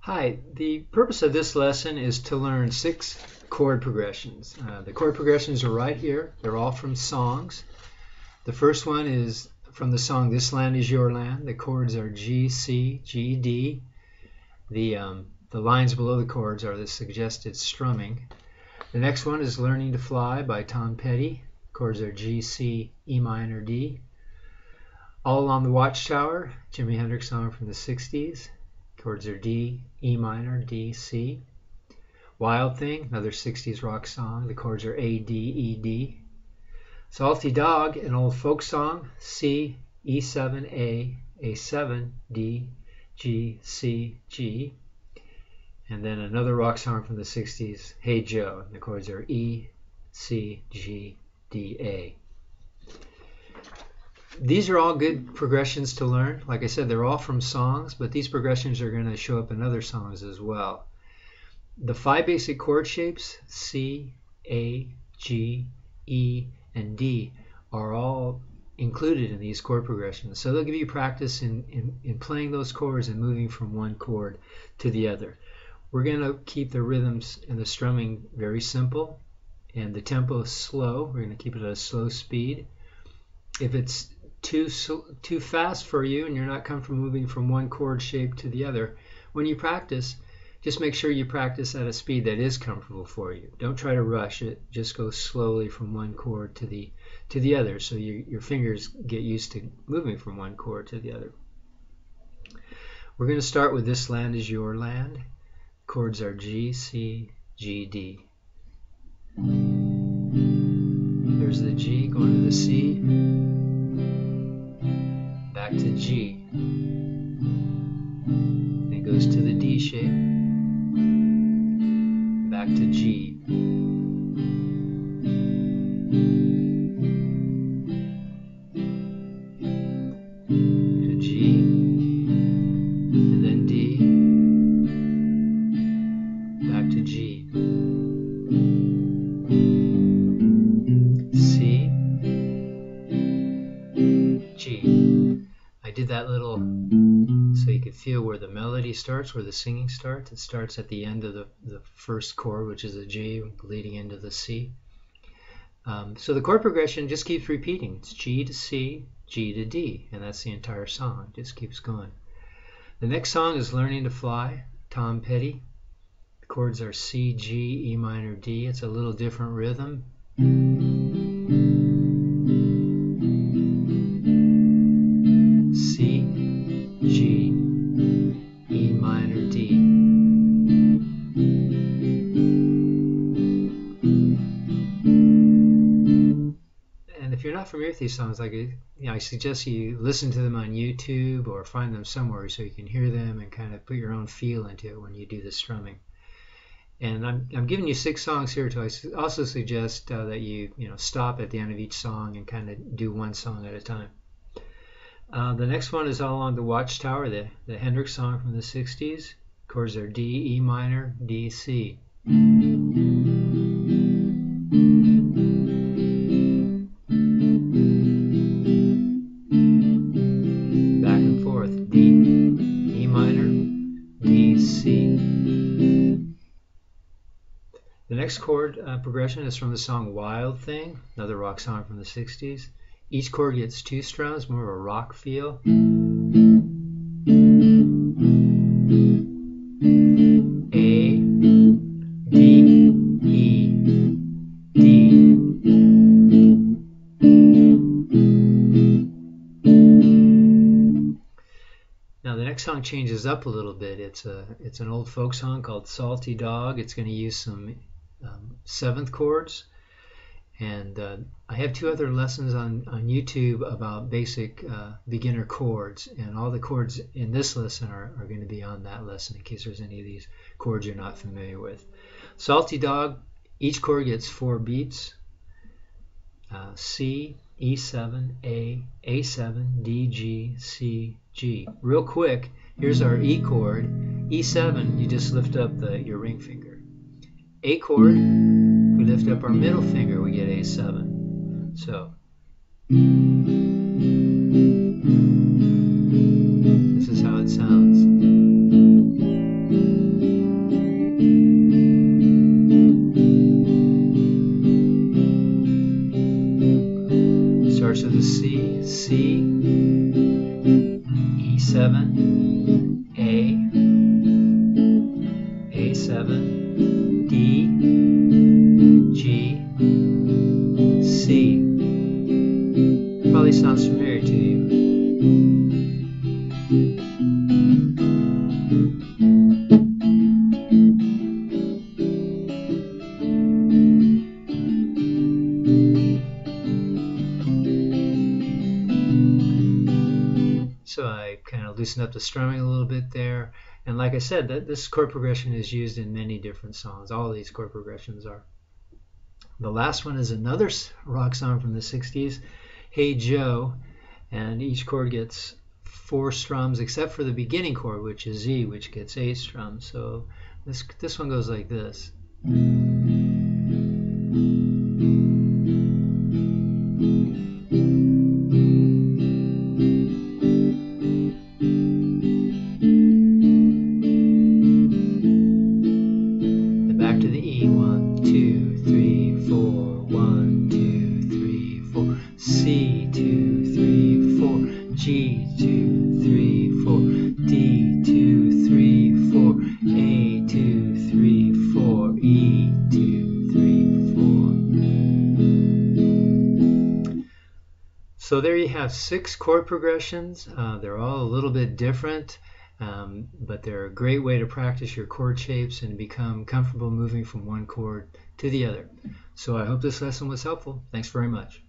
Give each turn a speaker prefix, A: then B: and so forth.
A: Hi, the purpose of this lesson is to learn 6 chord progressions. The chord progressions are right here. They're all from songs. The first one is from the song This Land Is Your Land. The chords are G, C, G, D. The lines below the chords are the suggested strumming. The next one is Learning to Fly by Tom Petty. Chords are G, C, E minor, D. All Along the Watchtower, Jimi Hendrix song from the 60s. Chords are D, E minor, D, C. Wild Thing, another 60s rock song. The chords are A, D, E, D. Salty Dog, an old folk song. C, E7, A, A7, D, G, C, G. And then another rock song from the 60s, Hey Joe. The chords are E, C, G, D, A. These are all good progressions to learn. Like I said, they're all from songs, but these progressions are going to show up in other songs as well. The 5 basic chord shapes, C, A, G, E, and D, are all included in these chord progressions. So they'll give you practice in playing those chords and moving from one chord to the other. We're going to keep the rhythms and the strumming very simple, and the tempo is slow. We're going to keep it at a slow speed. If it's too fast for you and you're not comfortable moving from one chord shape to the other, when you practice, just make sure you practice at a speed that is comfortable for you. Don't try to rush it. Just go slowly from one chord to the other, so your fingers get used to moving from one chord to the other. We're going to start with This Land Is Your Land. Chords are G, C, G, D. There's the G going to the C, back to G, then it goes to the D shape, back to G, to G, and then D, back to G, C, G. I did that little so you could feel where the melody starts, where the singing starts. It starts at the end of the first chord, which is a G, leading into the C. So the chord progression just keeps repeating. It's G to C, G to D, and that's the entire song. It just keeps going. The next song is Learning to Fly, Tom Petty. The chords are C, G, E minor, D. It's a little different rhythm. C, G, E minor, D. And if you're not familiar with these songs, I suggest you listen to them on YouTube or find them somewhere so you can hear them and kind of put your own feel into it when you do the strumming. And I'm giving you 6 songs here too. I also suggest that you stop at the end of each song and kind of do one song at a time. The next one is All Along the Watchtower, the Hendrix song from the 60s. Chords are D, E minor, D, C. Back and forth, D, E minor, D, C. The next chord progression is from the song Wild Thing, another rock song from the 60s. Each chord gets 2 strums, more of a rock feel. A, D, E, D. Now the next song changes up a little bit. It's an old folk song called Salty Dog. It's going to use some 7th chords. And I have 2 other lessons on YouTube about basic beginner chords, and all the chords in this lesson are going to be on that lesson in case there's any of these chords you're not familiar with. Salty Dog, each chord gets 4 beats. C, E7, A, A7, D, G, C, G. Real quick, here's our E chord. E7, you just lift up your ring finger. A chord, we lift up our middle finger, we get A7. So this is how it sounds. A, A7, D, G, C. Probably sounds familiar to you. So I kind of loosened up the strumming a little bit there. And like I said, this chord progression is used in many different songs. All of these chord progressions are. The last one is another rock song from the 60s, Hey Joe. And each chord gets 4 strums except for the beginning chord, which is Z, which gets 8 strums. So this one goes like this. Then back to the E. 1, 2, 3, 4. 1, 2, 3, 4. C, 2, 3, 4. G, 2, 3, 4. D, 2, 3, 4. A, 2, 3, 4. E, 2, 3, 4. So there you have 6 chord progressions. They're all a little bit different, but they're a great way to practice your chord shapes and become comfortable moving from one chord to the other. So I hope this lesson was helpful. Thanks very much.